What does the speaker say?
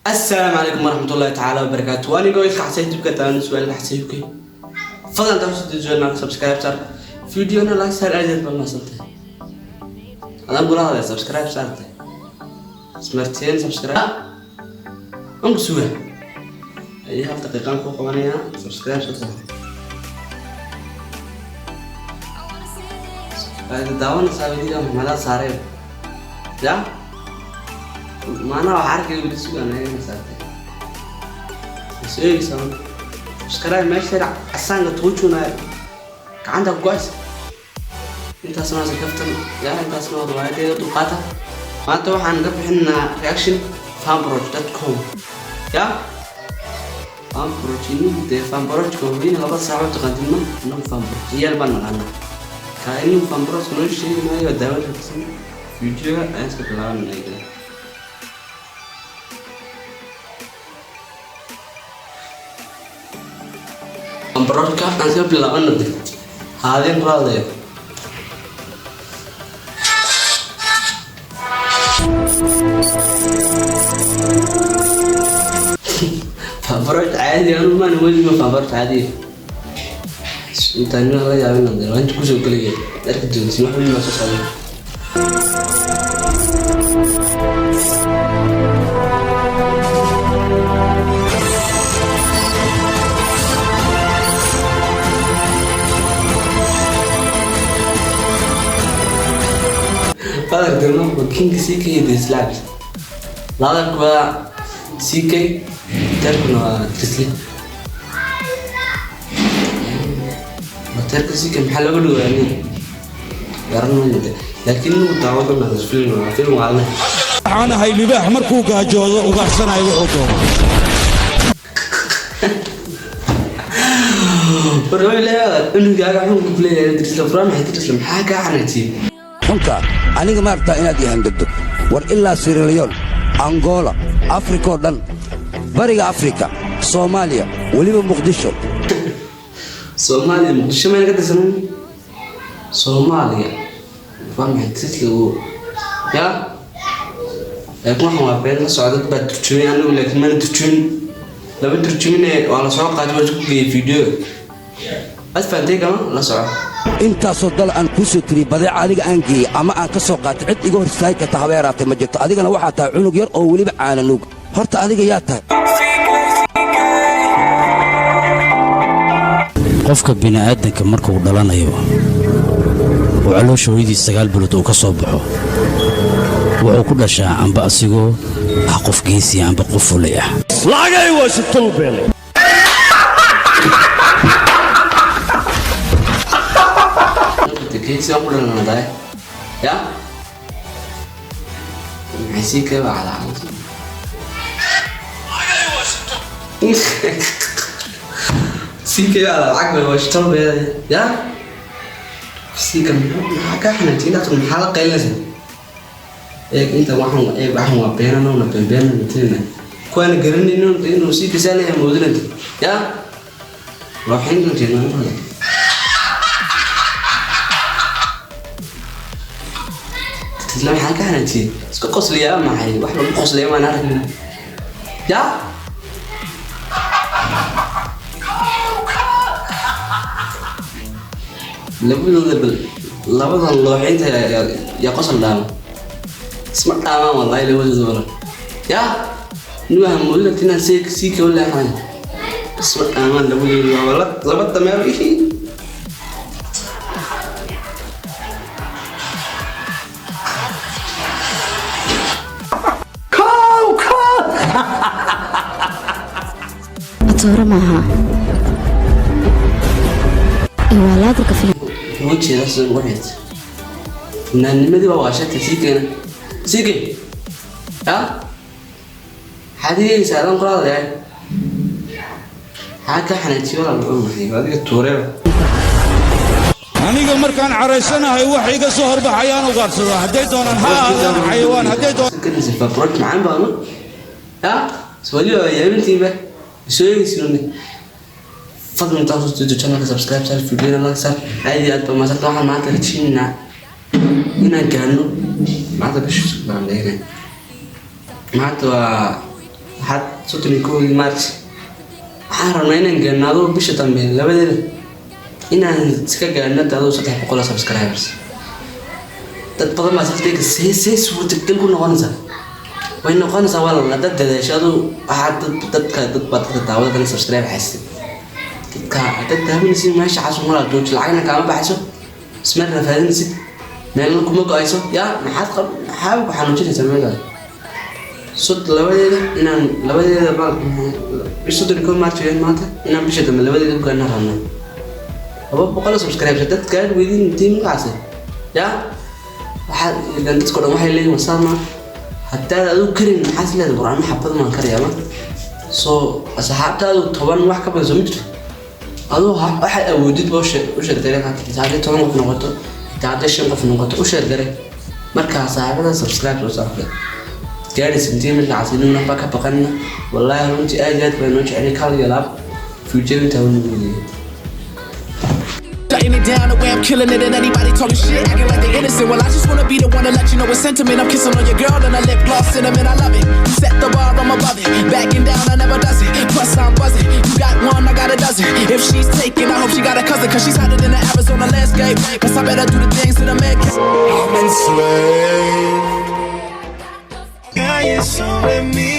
السلام عليكم ورحمة الله تعالى وبركاته. وأنا قوي حسيت بكتان سؤال حسيبك. فضل تمسك الجوال سبسكرايب صار فيديو أنا لا صار أجد بالمصلته. أنا أقول هذا سبسكرايب صارته. سمرتين سبسكرايب. أنك سوى. أيها الدقيقة فوق وأنا سبسكرايب صارته. هذا داون سوي لي ماذا صار؟ يا ما أنا أعرف كيف بيسوي أنا هنا ساعتين. بيسوي سام. سبسكرايب ما يصير أصلاً توجهنا عندك كويس. أنت أصلاً سكفتن يا أنت أصلاً ضوايا كده توقعتها. ما توقع عن قبل إحنا reaction fanbroch.com يا fanbroch ده fanbroch.com هنا غلط صعب تقدمنا إنه fanbroch هي البنا لنا. كأنه fanbroch كل شيء ما يودعه شخصي فيديو أنت كلام من أيده. fanbroch أنت بلا أنت هذه مرادة. fanbroch عادي أنا ما نقول ما fanbroch عادي. أنت أنا لا يعمل نظر وأنت كوسو كليه لكن جنسي ما حبي ما تسوي. هذا الدرما كينج سيكي ديسلاكس هذا كوا سيكي تركنا تسلي ما ترك سيكي محل أقوله يعني يرنون ده لكنه متعود على فيلم على أنا هاي لباح مركوكة جوزة وقحسنا يوحوكم برضو لا إنه قاعد يحوم كله تسلم فرام حتى تسلم حاجة عنتي xunka aniga ma aragtaa inaad yahandado war ilaa Sierra Leone Angola Afrika oo dhan bariga Afrika Soomaaliya waliba Muqdisho Soomaaliya Muqdisho ma laga dhisano Soomaaliya fahmay tislo ya waxaan waa been la socdo bad turjumay anigu laakiin ma turjumay laba turjumay waa la soo qaaday waa ku geeyay video asfantay kama la socdo intaasoo dal aan ku soo tiri badeec adiga aan geeyay ama aan ka soo qaatay cid iga hor istaagi karta habeeraatay ma jirto adigana waxaa tahay cunug yar oo weliba caananuug horta adiga yaa tahay qofka bini'aadanka markuu dhalanayo oo caloosha hooyadiis 9 bilood uu ka soo baxo wuxuu ku dhashaa amba asigoo qof geesi amba qof fulay ah laagay waa si tawbele كيسي أقول لنا ده يا عايزين كده على سي كده على العقل واشتغل يا سي كم حاجة إحنا تيجي ناخد الحلقة لازم إيه أنت واحد إيه واحد بيننا ونبين نتينا كون قرني إنه سي كسالة يا مودنا يا رايحين نتينا ولا تسلم حاجة عنتي اسكو قصلي ما هي واحد قصلي ما نعرف يا لابد الله عند يا قصر دام اسمع تمام والله لو زبر يا نوهم ولا تنا سيك ولا حاجة اسمع تمام لو والله ضبط تمام أتصور معها إيوالات الكفيل وجهي نفس الواحد إن مدي واشت سيكي ها حدي سألان قرار يعني حاجة حنتي ولا بقول هذه التورة aniga markaan caraysanahay wax iga soo horbaxayaan u qarsado haday doonaan xayawaan haday doonaan كنت فبروت معانا بقى ها سؤالي يا بنتي بقى سؤالي سيرني فضل من تاخذ تشانل سبسكرايب صار في فيديو لايك صار عادي انت ما صرت واحد معك تشينا هنا كانوا ما عاد بش بعمل هنا ما عاد waxaad 31 March waxaan rabnaa inaan gaarno adoo bisha dambe labadeeda inaan iska gaarno adoo 300 subscribers dad badan baa sabtayga si suurtagal ku noqonaysa way noqonaysaa walaal dad dadaashado waxaad dad baad daawada subscribe haysid dadka daawanaysa meesha casoo mala dooj lacagna kaama baxayso isma rafaadinaysid meel kuma go'ayso yaa maxaad ku xanuujinaysaa meelaha sod labadeeda inaan labadeeda bal bisha 31 March maanta inaan bisha dambe labadeeda ku gaarno rabno 200 subscribers dad gaar weydin team qaas yaa waxaad dadku dhan waxay leeyihiin wasaama hatta adu karin maxaa leedahay quraan xabad ma kariyaa soo asxaabtaadu 10 wax ka badan soo mid adu waxa awoodid oo sheegtay inaad 10 qof noqoto taada 5 qof noqoto u sheegay marka saaxiibada subscribe oo saafay gaari sintii mid lacagina baka baqana wallahi runtii aad baan u jeclay kal yalaab future town shutting it down the way I'm killing it and anybody talking shit acting like they innocent. Well, I just wanna be the one to let you know it's sentiment. I'm kissing on your girl and I lip gloss cinnamon. I love it. You set the bar, I'm above it. Backing down, I never does it. Plus I'm buzzing. You got one, I got a dozen. If she's taken, I hope she got a cousin, cause she's hotter than the Arizona landscape. Guess I better do the things that I make. I'm enslaved. Yeah, you're so with me.